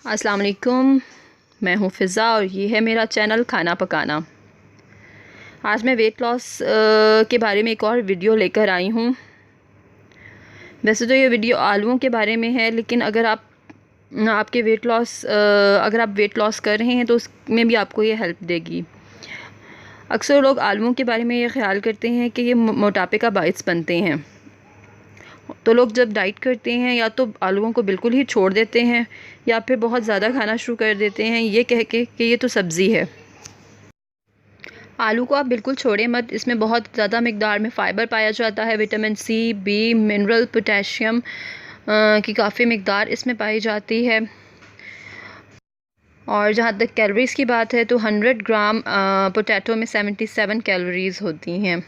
अस्सलाम वालेकुम, मैं हूँ फ़िज़ा और ये है मेरा चैनल खाना पकाना। आज मैं वेट लॉस के बारे में एक और वीडियो लेकर आई हूँ। वैसे तो ये वीडियो आलूओं के बारे में है, लेकिन अगर आपके अगर आप वेट लॉस कर रहे हैं तो उसमें भी आपको ये हेल्प देगी। अक्सर लोग आलूओं के बारे में ये ख्याल करते हैं कि ये मोटापे का बाइस बनते हैं, तो लोग जब डाइट करते हैं या तो आलूओं को बिल्कुल ही छोड़ देते हैं या फिर बहुत ज़्यादा खाना शुरू कर देते हैं ये कह के कि ये तो सब्ज़ी है। आलू को आप बिल्कुल छोड़ें मत, इसमें बहुत ज़्यादा मिकदार में फ़ाइबर पाया जाता है, vitamin C, B, mineral, potassium की काफ़ी मिकदार इसमें पाई जाती है। और जहाँ तक कैलोरीज़ की बात है तो 100 ग्राम पोटैटो में 77 कैलोरीज़ होती हैं।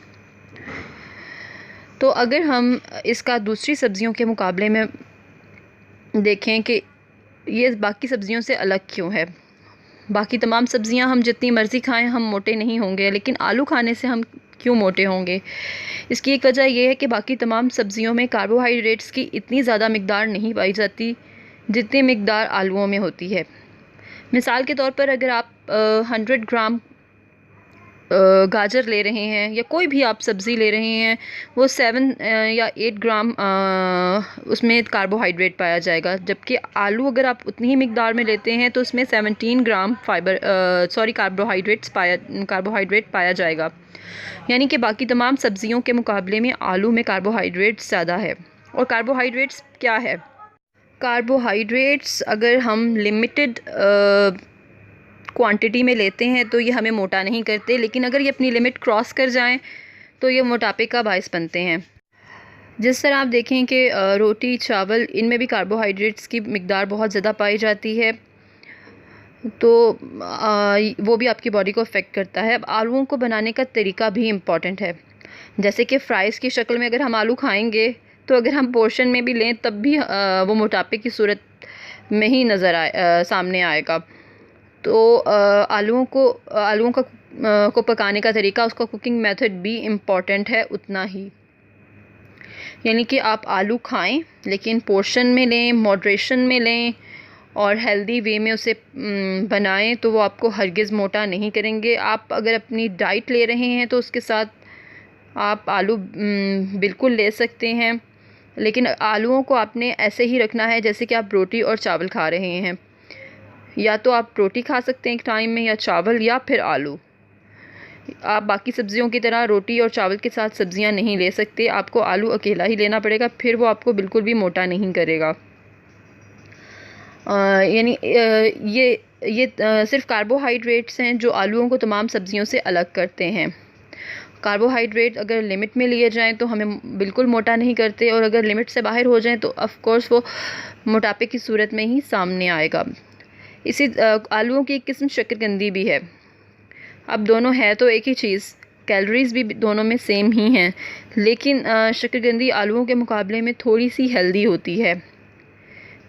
तो अगर हम इसका दूसरी सब्ज़ियों के मुकाबले में देखें कि ये बाकी सब्ज़ियों से अलग क्यों है। बाकी तमाम सब्ज़ियां हम जितनी मर्ज़ी खाएं हम मोटे नहीं होंगे, लेकिन आलू खाने से हम क्यों मोटे होंगे। इसकी एक वजह यह है कि बाकी तमाम सब्ज़ियों में कार्बोहाइड्रेट्स की इतनी ज़्यादा मिकदार नहीं पाई जाती जितनी मिकदार आलूओं में होती है। मिसाल के तौर पर अगर आप 100 ग्राम गाजर ले रहे हैं या कोई भी आप सब्ज़ी ले रहे हैं, वो 7 या 8 ग्राम उसमें कार्बोहाइड्रेट पाया जाएगा, जबकि आलू अगर आप उतनी ही मिकदार में लेते हैं तो उसमें 17 ग्राम कार्बोहाइड्रेट पाया जाएगा। यानी कि बाकी तमाम सब्ज़ियों के मुकाबले में आलू में कार्बोहाइड्रेट्स ज़्यादा है। और कार्बोहाइड्रेट्स क्या है? कार्बोहाइड्रेट्स अगर हम लिमिटेड क्वांटिटी में लेते हैं तो ये हमें मोटा नहीं करते, लेकिन अगर ये अपनी लिमिट क्रॉस कर जाएं तो ये मोटापे का बायस बनते हैं। जिस तरह आप देखें कि रोटी, चावल, इनमें भी कार्बोहाइड्रेट्स की मिकदार बहुत ज़्यादा पाई जाती है, तो वो भी आपकी बॉडी को अफेक्ट करता है। अब आलूओं को बनाने का तरीका भी इम्पॉर्टेंट है। जैसे कि फ़्राइज़ की शक्ल में अगर हम आलू खाएंगे तो अगर हम पोर्शन में भी लें तब भी वो मोटापे की सूरत में ही सामने आएगा। तो आलूओं को पकाने का तरीका, उसका कुकिंग मेथड भी इम्पॉर्टेंट है उतना ही। यानी कि आप आलू खाएं लेकिन पोर्शन में लें, मॉडरेशन में लें और हेल्दी वे में उसे बनाएं, तो वो आपको हरगिज़ मोटा नहीं करेंगे। आप अगर अपनी डाइट ले रहे हैं तो उसके साथ आप आलू बिल्कुल ले सकते हैं, लेकिन आलूओं को आपने ऐसे ही रखना है जैसे कि आप रोटी और चावल खा रहे हैं। या तो आप रोटी खा सकते हैं एक टाइम में, या चावल, या फिर आलू। आप बाकी सब्ज़ियों की तरह रोटी और चावल के साथ सब्ज़ियां नहीं ले सकते, आपको आलू अकेला ही लेना पड़ेगा, फिर वो आपको बिल्कुल भी मोटा नहीं करेगा। यानी ये सिर्फ कार्बोहाइड्रेट्स हैं जो आलूओं को तमाम सब्ज़ियों से अलग करते हैं। कार्बोहाइड्रेट अगर लिमिट में लिए जाएं तो हमें बिल्कुल मोटा नहीं करते, और अगर लिमिट से बाहर हो जाएं तो ऑफ़ कोर्स वो मोटापे की सूरत में ही सामने आएगा। इसी आलूओं की एक किस्म शकरकंदी भी है। अब दोनों है तो एक ही चीज़, कैलोरीज़ भी दोनों में सेम ही हैं, लेकिन शकरकंदी आलूओं के मुकाबले में थोड़ी सी हेल्दी होती है।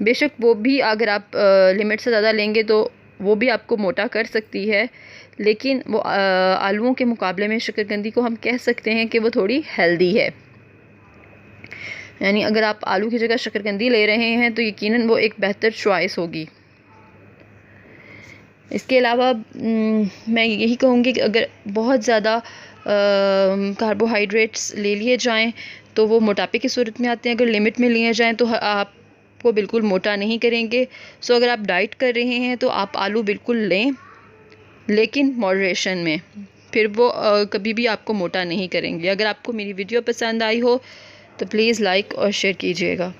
बेशक वो भी अगर आप लिमिट से ज़्यादा लेंगे तो वो भी आपको मोटा कर सकती है, लेकिन वो आलूओं के मुकाबले में शकरकंदी को हम कह सकते हैं कि वो थोड़ी हेल्दी है। यानी अगर आप आलू की जगह शकरकंदी ले रहे हैं तो यकीनन वो एक बेहतर चॉइस होगी। इसके अलावा मैं यही कहूँगी कि अगर बहुत ज़्यादा कार्बोहाइड्रेट्स ले लिए जाएं तो वो मोटापे की सूरत में आते हैं। अगर लिमिट में लिए जाएं तो आपको बिल्कुल मोटा नहीं करेंगे। सो अगर आप डाइट कर रहे हैं तो आप आलू बिल्कुल लें, लेकिन मॉडरेशन में, फिर वो कभी भी आपको मोटा नहीं करेंगे। अगर आपको मेरी वीडियो पसंद आई हो तो प्लीज़ लाइक और शेयर कीजिएगा।